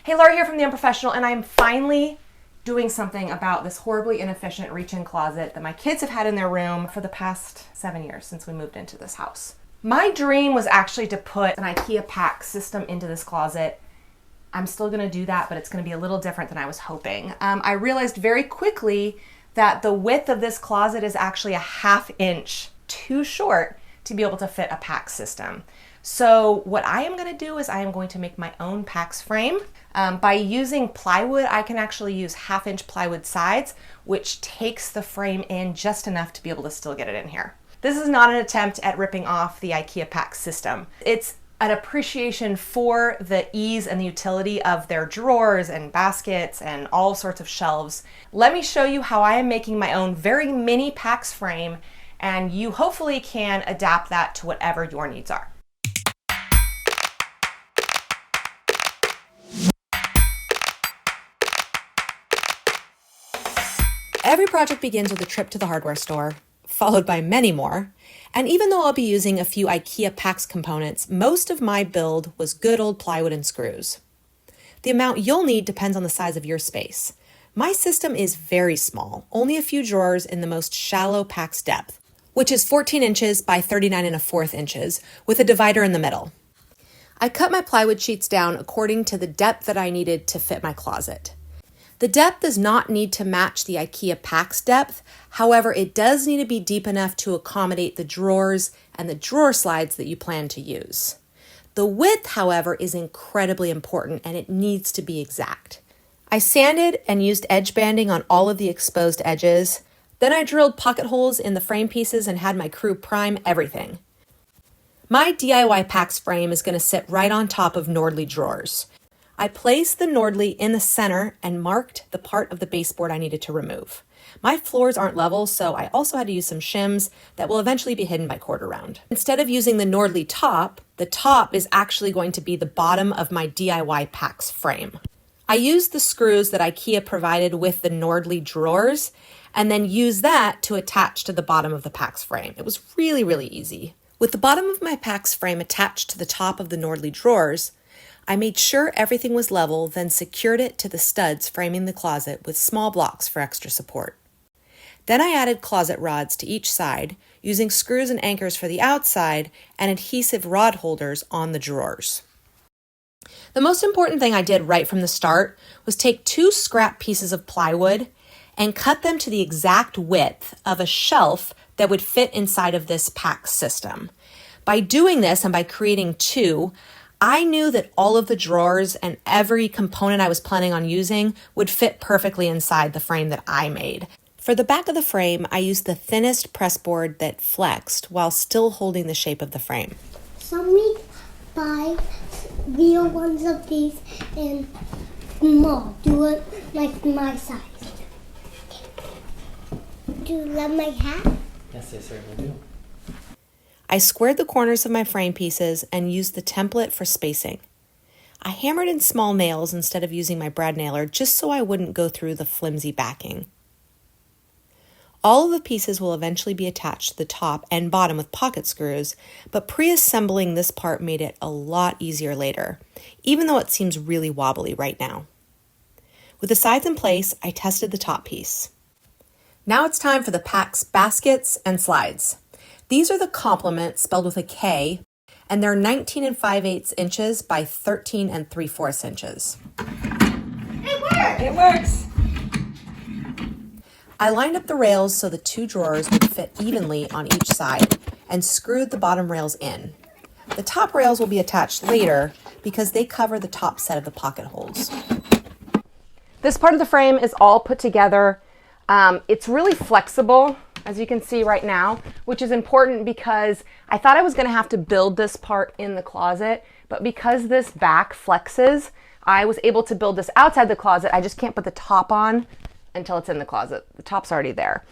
Hey, Laura here from The Unprofessional, and I'm finally doing something about this horribly inefficient reach-in closet that my kids have had in their room for the past 7 years since we moved into this house. My dream was actually to put an IKEA PAX system into this closet. I'm still gonna do that, but it's gonna be a little different than I was hoping. I realized very quickly that the width of this closet is actually a 1/2 inch too short to be able to fit a PAX system. So what I am gonna do is I am going to make my own PAX frame. By using plywood, I can actually use 1/2 inch plywood sides, which takes the frame in just enough to be able to still get it in here. This is not an attempt at ripping off the IKEA PAX system. It's an appreciation for the ease and the utility of their drawers and baskets and all sorts of shelves. Let me show you how I am making my own very mini PAX frame, and you hopefully can adapt that to whatever your needs are. Every project begins with a trip to the hardware store, followed by many more. And even though I'll be using a few IKEA PAX components, most of my build was good old plywood and screws. The amount you'll need depends on the size of your space. My system is very small, only a few drawers in the most shallow PAX depth, which is 14 inches by 39 1/4 inches, with a divider in the middle. I cut my plywood sheets down according to the depth that I needed to fit my closet. The depth does not need to match the IKEA PAX depth. However, it does need to be deep enough to accommodate the drawers and the drawer slides that you plan to use. The width, however, is incredibly important and it needs to be exact. I sanded and used edge banding on all of the exposed edges. Then I drilled pocket holes in the frame pieces and had my crew prime everything. My DIY PAX frame is going to sit right on top of Nordly drawers. I placed the Nordly in the center and marked the part of the baseboard I needed to remove. My floors aren't level, so I also had to use some shims that will eventually be hidden by quarter round. Instead of using the Nordly top, the top is actually going to be the bottom of my DIY PAX frame. I used the screws that IKEA provided with the Nordly drawers and then used that to attach to the bottom of the PAX frame. It was really, really easy. With the bottom of my PAX frame attached to the top of the Nordly drawers, I made sure everything was level, then secured it to the studs framing the closet with small blocks for extra support. Then I added closet rods to each side, using screws and anchors for the outside and adhesive rod holders on the drawers. The most important thing I did right from the start was take 2 scrap pieces of plywood and cut them to the exact width of a shelf that would fit inside of this PAX system. By doing this and by creating 2, I knew that all of the drawers and every component I was planning on using would fit perfectly inside the frame that I made. For the back of the frame, I used the thinnest press board that flexed while still holding the shape of the frame. Somebody buy real ones of these and small. Do it like my size. Do you love my hat? Yes, I certainly do. I squared the corners of my frame pieces and used the template for spacing. I hammered in small nails instead of using my brad nailer just so I wouldn't go through the flimsy backing. All of the pieces will eventually be attached to the top and bottom with pocket screws, but pre-assembling this part made it a lot easier later, even though it seems really wobbly right now. With the sides in place, I tested the top piece. Now it's time for the PAX baskets and slides. These are the complements, spelled with a K, and they're 19 5/8 inches by 13 3/4 inches. It works! It works! I lined up the rails so the 2 drawers would fit evenly on each side and screwed the bottom rails in. The top rails will be attached later because they cover the top set of the pocket holes. This part of the frame is all put together. It's really flexible, as you can see right now, which is important because I thought I was going to have to build this part in the closet, but because this back flexes, I was able to build this outside the closet. I just can't put the top on until it's in the closet. The top's already there.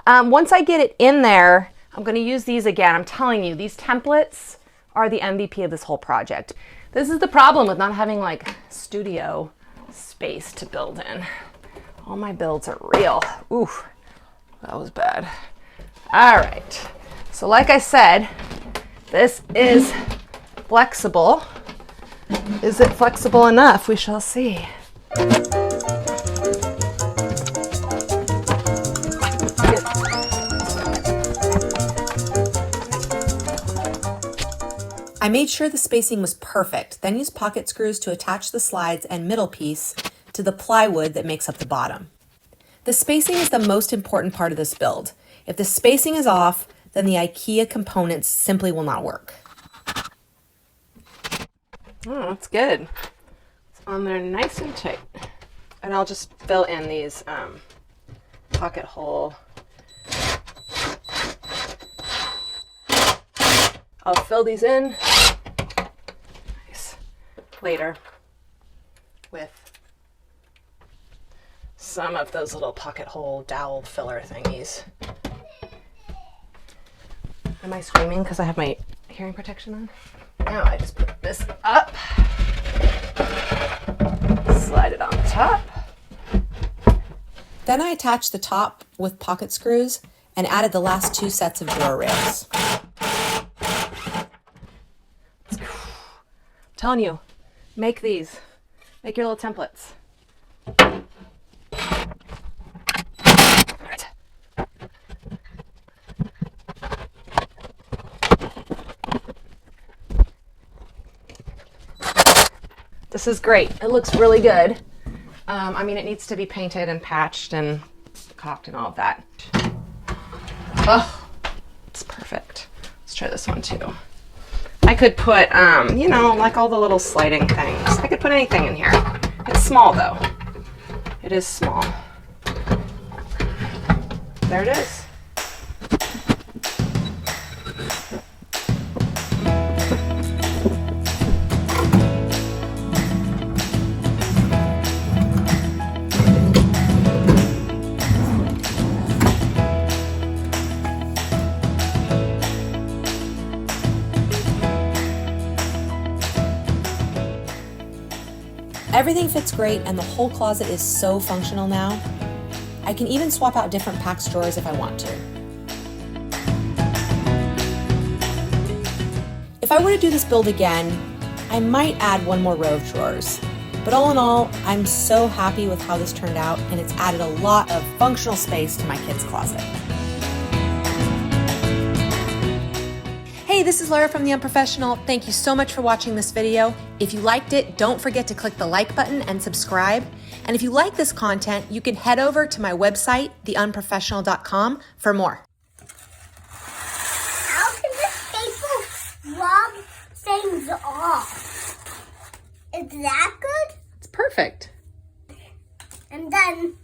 Once I get it in there, I'm going to use these again. I'm telling you, these templates are the MVP of this whole project. This is the problem with not having like studio space to build in. All my builds are real. Oof. That was bad. All right, so like I said, this is flexible. Is it flexible enough? We shall see. I made sure the spacing was perfect, then used pocket screws to attach the slides and middle piece to the plywood that makes up the bottom. The spacing is the most important part of this build. If the spacing is off, then the IKEA components simply will not work. Oh, that's good. It's on there nice and tight. And I'll just fill in these pocket hole. I'll fill these in later with some of those little pocket hole dowel filler thingies. Am I screaming because I have my hearing protection on? Now I just put this up, slide it on top. Then I attached the top with pocket screws and added the last 2 sets of drawer rails. I'm telling you, make these. Make your little templates. This is great. It looks really good. I mean, it needs to be painted and patched and caulked and all of that. Oh, it's perfect. Let's try this one too. I could put, you know, like all the little sliding things. I could put anything in here. It's small though. It is small. There it is. Everything fits great and the whole closet is so functional now. I can even swap out different PAX drawers if I want to. If I were to do this build again, I might add 1 more row of drawers. But all in all, I'm so happy with how this turned out and it's added a lot of functional space to my kids' closet. Hey, this is Laura from The Unprofessional. Thank you so much for watching this video. If you liked it, don't forget to click the like button and subscribe. And if you like this content, you can head over to my website, theunprofessional.com, for more. How can this paper rub things off? Is that good? It's perfect. And then